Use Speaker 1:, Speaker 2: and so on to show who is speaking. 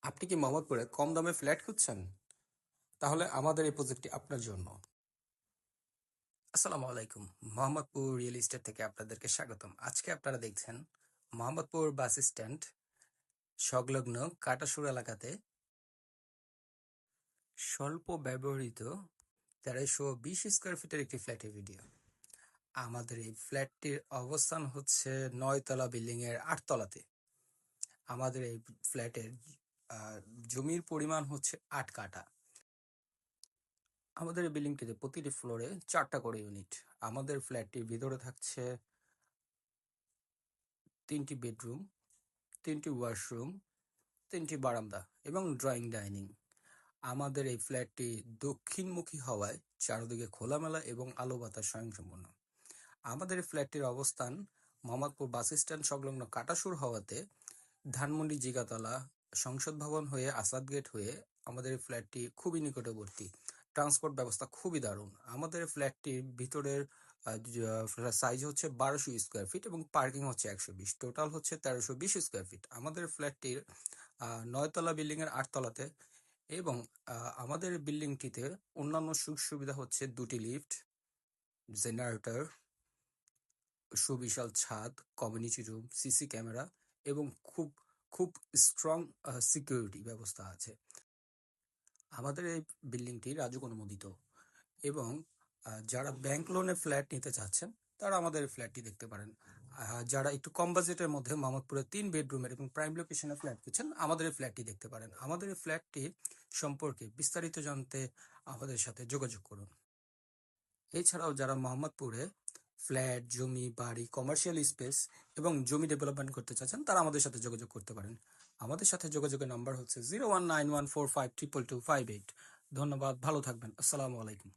Speaker 1: আপনি কি মোহাম্মদপুরে কম দামে ফ্ল্যাট খুঁজছেন? তাহলে আমাদের এই প্রজেক্টটি আপনার জন্য। আসসালামু আলাইকুম। মোহাম্মদপুর রিয়েল এস্টেট থেকে আপনাদেরকে স্বাগতম। আজকে আপনারা দেখছেন মোহাম্মদপুর বাস স্ট্যান্ড সংলগ্ন কাটাসুর এলাকাতে স্বল্প ব্যবহৃত 1320 স্কোয়ার ফিটের একটি ফ্ল্যাটের ভিডিও। আমাদের এই ফ্ল্যাটটির অবস্থান হচ্ছে 9 তলা বিল্ডিং এর 8 তলাতে। আমাদের এই ফ্ল্যাটের জমির পরিমাণ হচ্ছে 8 কাঠা। আমাদের এই বিল্ডিংটিতে প্রতিটি ফ্লোরে 4টা করে ইউনিট। আমাদের ফ্ল্যাটটির ভিতরে থাকছে 3টি বেডরুম, 3টি ওয়াশরুম, 3টি বারান্দা এবং ড্রয়িং ডাইনিং। আমাদের এই ফ্ল্যাটটি দক্ষিণমুখী হওয়ায় চারদিকে খোলামেলা এবং আলো বাতাস স্বয়ংসম্পূর্ণ। আমাদের এই ফ্ল্যাটটির অবস্থান মোহাম্মদপুর বাস স্ট্যান্ড সংলগ্ন কাটাসুর হওয়াতে ধানমন্ডি জিগাতলা সংসদ ভবন হয়ে আসাদ গেট হয়ে আমাদের এই ফ্ল্যাটটি খুবই নিকটবর্তী। ট্রান্সপোর্ট ব্যবস্থা খুবই দারুণ। আমাদের এই ফ্ল্যাটটির ভিতরের সাইজ হচ্ছে 1200 স্কোয়ার ফিট এবং পার্কিং হচ্ছে 120। টোটাল হচ্ছে 1320 স্কোয়ার ফিট। আমাদের ফ্ল্যাটটির 9 তলা বিল্ডিং এর 8 তলাতে এবং আমাদের বিল্ডিংটিতে অন্যান্য সুযোগ সুবিধা হচ্ছে 2টি লিফট, জেনারেটর, সুবিশাল ছাদ, কমিউনিটি রুম, সিসি ক্যামেরা এবং খুব খুব স্ট্রং সিকিউরিটি ব্যবস্থা আছে। আমাদের এই বিল্ডিংটি রাজুক অনুমোদিত এবং যারা ব্যাংক লোনে ফ্ল্যাট নিতে চাচ্ছেন তারা আমাদের এই ফ্ল্যাটটি দেখতে পারেন। যারা একটু কম বাজেটের মধ্যে মোহাম্মদপুরে 3 বেডরুমের এবং প্রাইম লোকেশনে ফ্ল্যাট খুঁজছেন আমাদের এই ফ্ল্যাটটি দেখতে পারেন। আমাদের এই ফ্ল্যাটটি সম্পর্কে বিস্তারিত জানতে আমাদের সাথে যোগাযোগ করুন। এছাড়াও যারা মোহাম্মদপুরে ফ্ল্যাট, জমি, বাড়ি, কমার্শিয়াল স্পেস এবং জমি ডেভেলপমেন্ট করতে চাচ্ছেন তারা আমাদের সাথে যোগাযোগ করতে পারেন। আমাদের সাথে যোগাযোগের নাম্বার হচ্ছে 0191452258। ধন্যবাদ, ভালো থাকবেন। আসসালামু আলাইকুম।